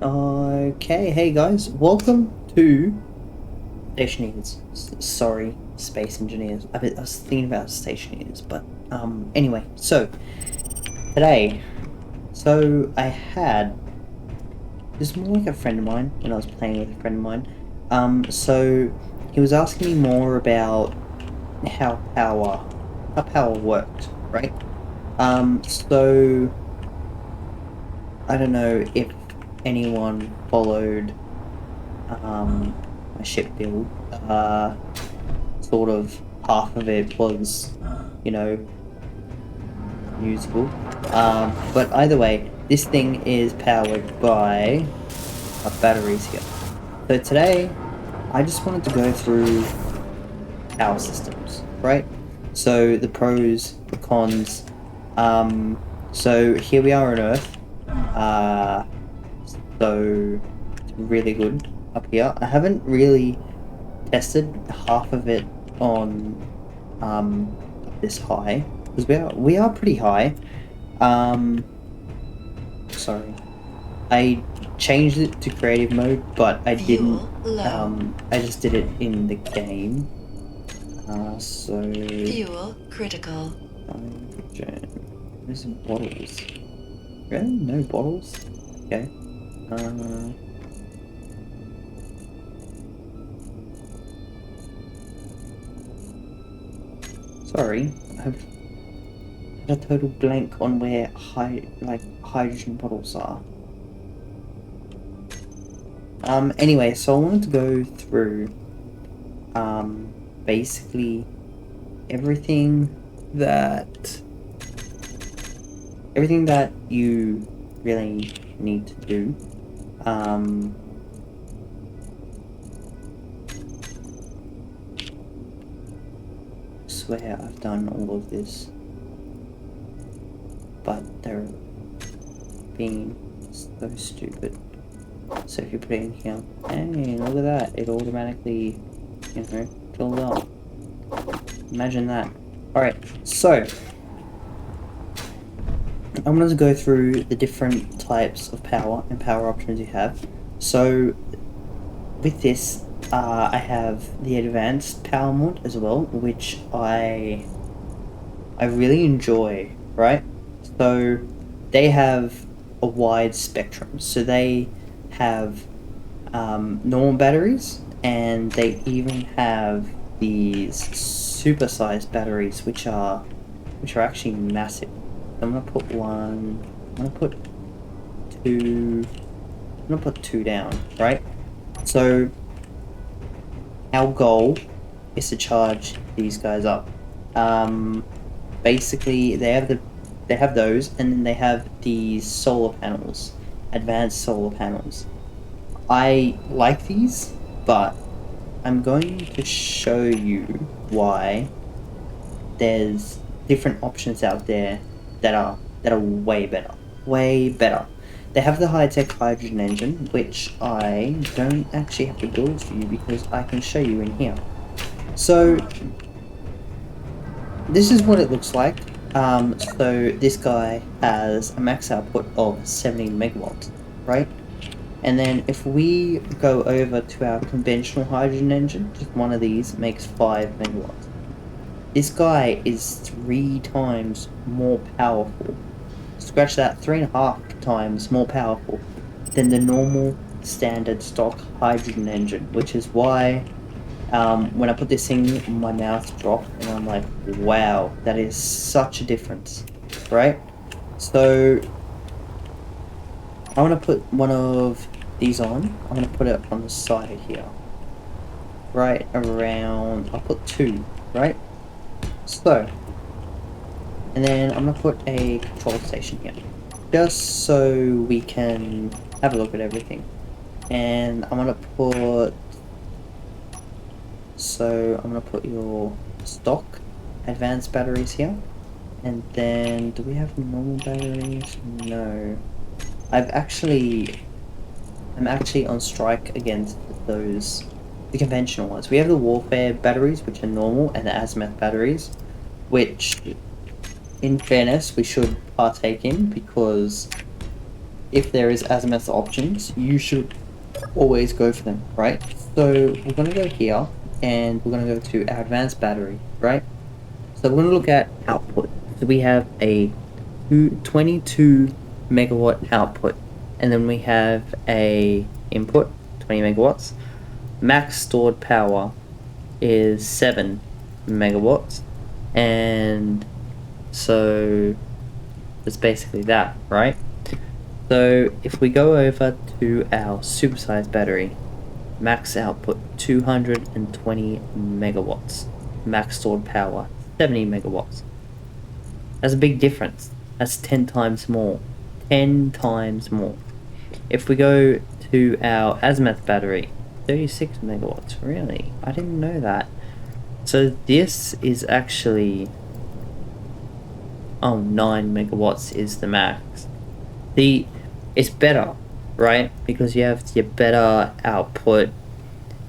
Okay, hey guys, welcome to Stationeers. Sorry, Space Engineers. I was thinking about Stationeers, but anyway, so today, I had this more like a friend of mine when I was playing with a friend of mine. So he was asking me more about how power worked, right? So I don't know if anyone followed my ship build. Sort of half of it was, you know, usable. But either way, this thing is powered by batteries here. So today, I just wanted to go through power systems, right? So the pros, the cons. So here we are on Earth. So it's really good up here. I haven't really tested half of it on this high because we are pretty high. Sorry, I changed it to creative mode, but I didn't. I just did it in the game. So Fuel critical. There's some bottles. Really? No bottles? Okay. Sorry, I've had a total blank on where hydrogen bottles are. Anyway, so I wanted to go through basically everything that you really need to do. I swear I've done all of this, but they're being so stupid. So if you put it in here, hey, look at that, it automatically, you know, fills up. Imagine that. Alright, so I'm going to go through the different types of power and power options you have. So with this, I have the advanced power mod as well, which I really enjoy, right? So they have a wide spectrum. So they have normal batteries, and they even have these super-sized batteries, which are actually massive. I'm gonna put one. I'm gonna put two. I'm gonna put two down, right? So our goal is to charge these guys up. Basically, they have those, and then they have these solar panels, advanced solar panels. I like these, but I'm going to show you why there's different options out there that are way better. Way better. They have the high-tech hydrogen engine, which I don't actually have to build for you because I can show you in here. So this is what it looks like. So this guy has a max output of 70 megawatts, right? And then if we go over to our conventional hydrogen engine, just one of these makes 5 megawatts. This guy is 3 times more powerful. Scratch that, 3.5 times more powerful than the normal standard stock hydrogen engine, which is why when I put this thing, my mouth dropped and I'm like, wow, that is such a difference, right? So I want to put one of these on. I'm going to put it on the side here, right around, I'll put 2, right? So, and then I'm going to put a control station here, just so we can have a look at everything. And I'm going to put, so I'm going to put your stock advanced batteries here. And then, do we have normal batteries? No. I'm actually on strike against the conventional ones. We have the warfare batteries, which are normal, and the azimuth batteries, which, in fairness, we should partake in, because if there is azimuth options, you should always go for them, right? So we're going to go here, and we're going to go to our advanced battery, right? So we're going to look at output. So we have a 22 megawatt output, and then we have a input 20 megawatts. Max stored power is 7 megawatts, and so it's basically that, right? So if we go over to our supersized battery, max output 220 megawatts, max stored power 70 megawatts. That's a big difference. That's 10 times more. 10 times more. If we go to our azimuth battery, 36 megawatts. Really? I didn't know that. So this is actually... Oh, 9 megawatts is the max. It's better, right? Because you have your better output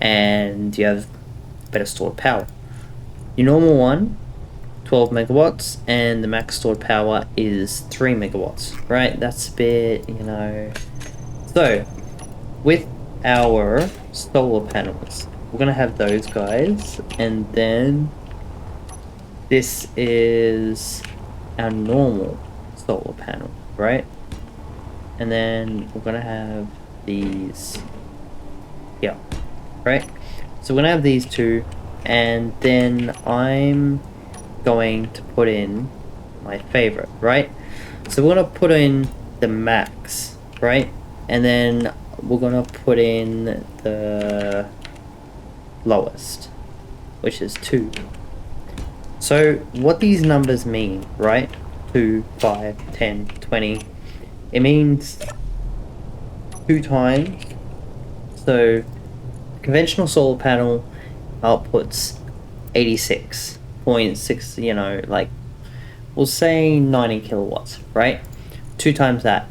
and you have better stored power. Your normal one, 12 megawatts, and the max stored power is 3 megawatts, right? That's a bit, you know... So, with our solar panels, we're gonna have those guys, and then this is our normal solar panel, right? And then we're gonna have these here, right? So we're gonna have these two, and then I'm going to put in my favorite, right? So we're gonna put in the max, right? And then we're gonna put in the lowest, which is 2. So what these numbers mean, right? 2, 5, 10, 20. It means 2 times. So conventional solar panel outputs 86.6, you know, like we'll say 90 kilowatts, right? 2 times that.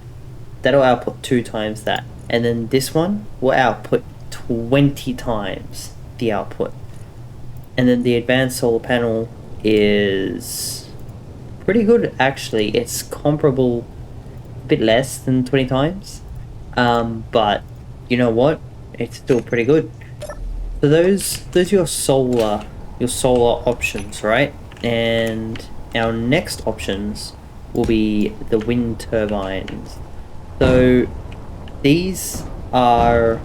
That'll output 2 times that. And then this one will output 20 times the output. And then the advanced solar panel is pretty good, actually. It's comparable, a bit less than 20 times. But you know what? It's still pretty good. So those are your solar options, right? And our next options will be the wind turbines. So these are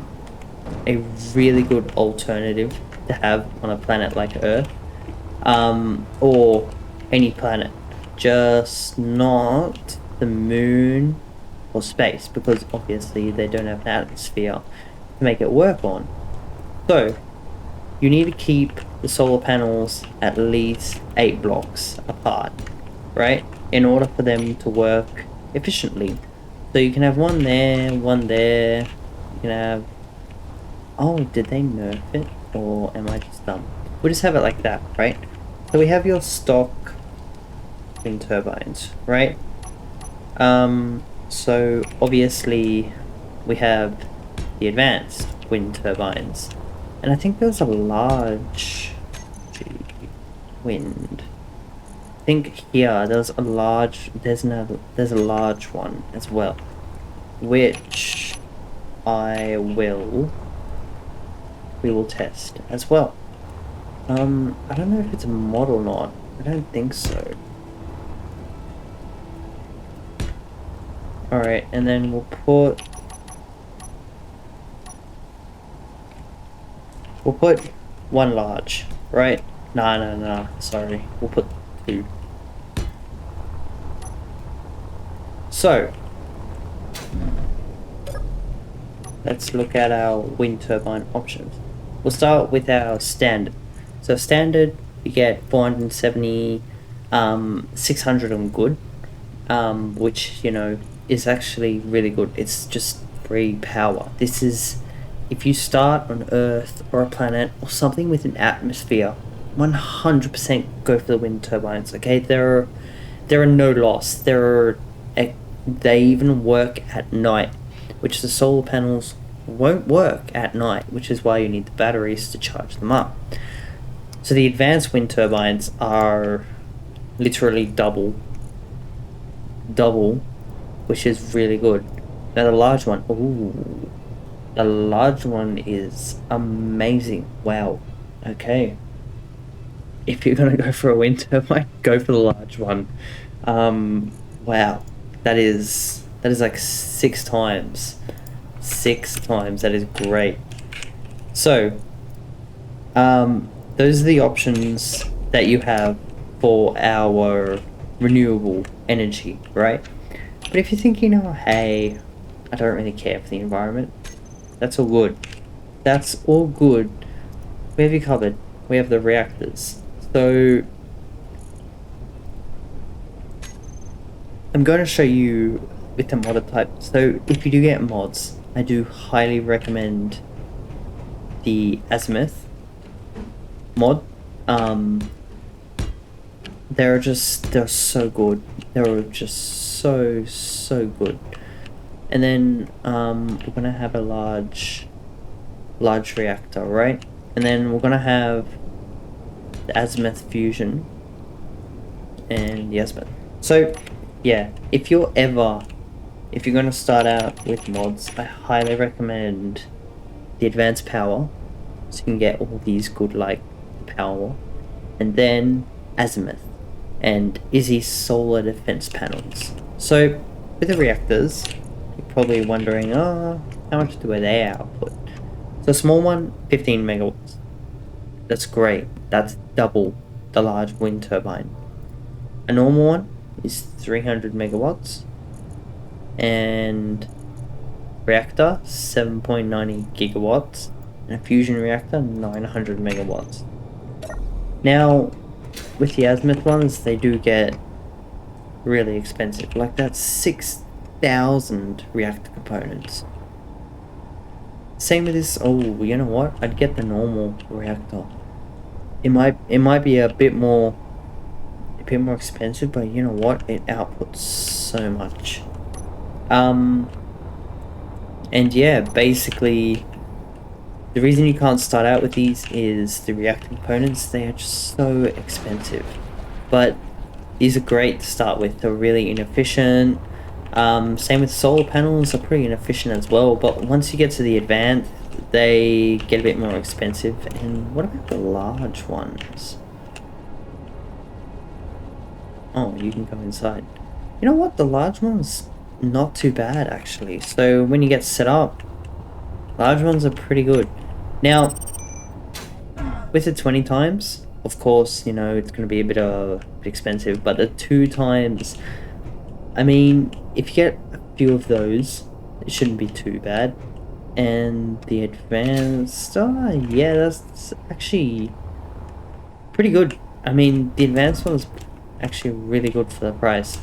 a really good alternative to have on a planet like Earth, or any planet, just not the moon or space, because obviously they don't have an atmosphere to make it work on. So you need to keep the solar panels at least 8 blocks apart, right, in order for them to work efficiently. So you can have one there, one there. You can have... Oh, did they nerf it? Or am I just dumb? We'll just have it like that, right? So we have your stock wind turbines, right? So obviously we have the advanced wind turbines. And I think there's a large... wind. I think here there's a large... There's a large one as well, which we will test as well. I don't know if it's a mod or not. I don't think so. Alright, and then we'll put one large, right? No, sorry. We'll put 2. So let's look at our wind turbine options. We'll start with our standard. So standard, you get 470, 600 on good, which, you know, is actually really good. It's just free power. This is, if you start on Earth or a planet or something with an atmosphere, 100% go for the wind turbines. Okay, there are no loss. They even work at night, which the solar panels won't work at night, which is why you need the batteries to charge them up. So the advanced wind turbines are literally double, which is really good. Now the large one, ooh, the large one is amazing. Wow. Okay. If you're gonna go for a wind turbine, go for the large one. Wow. That is like 6 times. 6 times. That is great. So, those are the options that you have for our renewable energy, right? But if you're thinking, oh, hey, I don't really care for the environment, that's all good. That's all good. We have you covered. We have the reactors. So, I'm going to show you with the modded type. So, if you do get mods, I do highly recommend the Azimuth mod. They're so good. They're just so good. And then we're gonna have a large reactor, right? And then we're gonna have the Azimuth fusion and the Azimuth. So yeah, if you're gonna start out with mods, I highly recommend the advanced power, so you can get all these good like power, and then Azimuth and Izzy solar defense panels. So with the reactors, you're probably wondering, oh, how much do they output? So a small one, 15 megawatts. That's great. That's double the large wind turbine. A normal one is 300 megawatts, and reactor 7.90 gigawatts, and a fusion reactor 900 megawatts. Now, with the Azimuth ones, they do get really expensive. Like that's 6,000 reactor components. Same with this. Oh, you know what? I'd get the normal reactor. It might be a bit more expensive, but you know what? It outputs so much. And yeah, basically, the reason you can't start out with these is the reactor components. They are just so expensive. But these are great to start with. They're really inefficient. Same with solar panels, are pretty inefficient as well. But once you get to the advanced, they get a bit more expensive. And what about the large ones? Oh, you can go inside. You know what? The large one's not too bad actually. So when you get set up, large ones are pretty good. Now, with the 20 times, of course, you know, it's going to be a bit expensive, but the 2 times, I mean, if you get a few of those, it shouldn't be too bad. And the advanced, yeah, that's actually pretty good. I mean, the advanced one's actually really good for the price.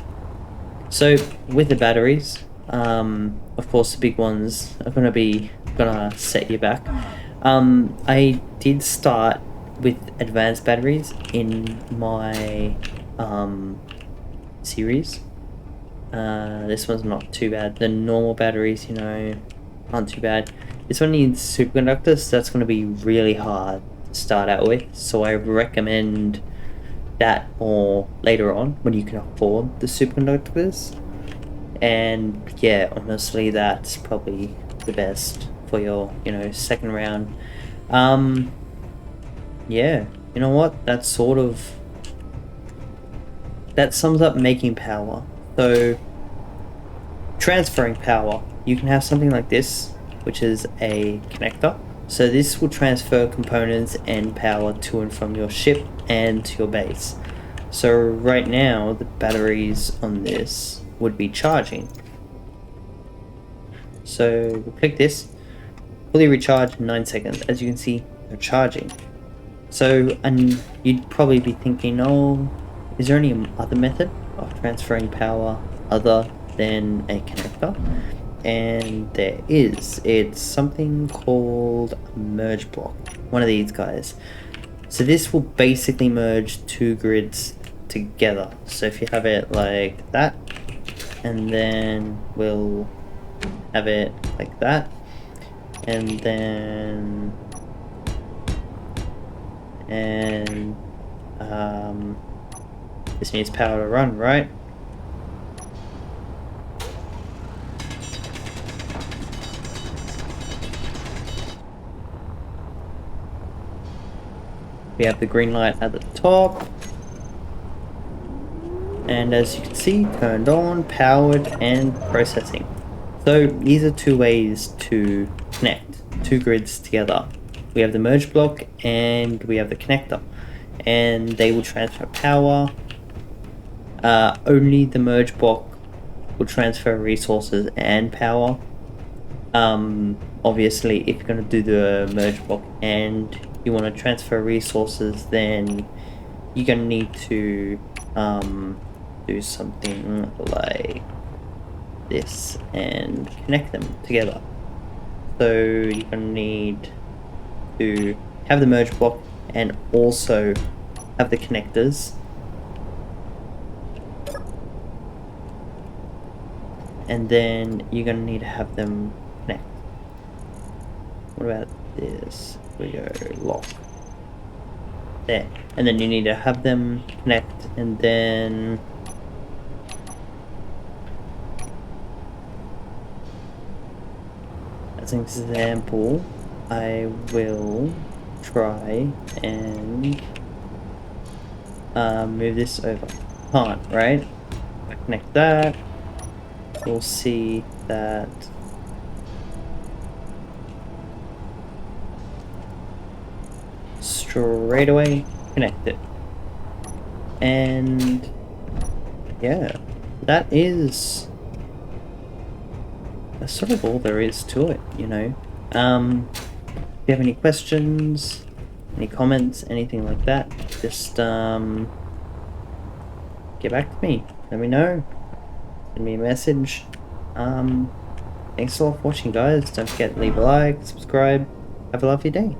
So, with the batteries, of course, the big ones are gonna set you back. I did start with advanced batteries in my series. This one's not too bad. The normal batteries, you know, aren't too bad. This one needs superconductors, so that's going to be really hard to start out with. So I recommend that more later on when you can afford the superconductors. And yeah, honestly, that's probably the best for your, you know, second round. Yeah, you know what? That sums up making power. So transferring power, you can have something like this, which is a connector. So this will transfer components and power to and from your ship and to your base. So right now, the batteries on this would be charging. So we'll click this, fully recharge in 9 seconds. As you can see, they're charging. So, and you'd probably be thinking, oh, is there any other method of transferring power other than a connector? And there is. It's something called a merge block, one of these guys. So this will basically merge 2 grids together. So if you have it like that, and then we'll have it like that, and then this needs power to run, right? We have the green light at the top. And as you can see, turned on, powered, and processing. So these are two ways to connect two grids together. We have the merge block and we have the connector. And they will transfer power. Only the merge block will transfer resources and power. Obviously, if you're going to do the merge block and you want to transfer resources, then you're going to need to do something like this and connect them together. So you're going to need to have the merge block and also have the connectors. And then you're going to need to have them connect. What about this? We go lock. There. And then you need to have them connect, and then as an example, I will try and move this over. Can't, right? If I connect that, we'll see that straight away connect it. And yeah, that's sort of all there is to it, you know. If you have any questions, any comments, anything like that, just get back to me. Let me know. Send me a message. Thanks a lot for watching, guys. Don't forget to leave a like, subscribe. Have a lovely day.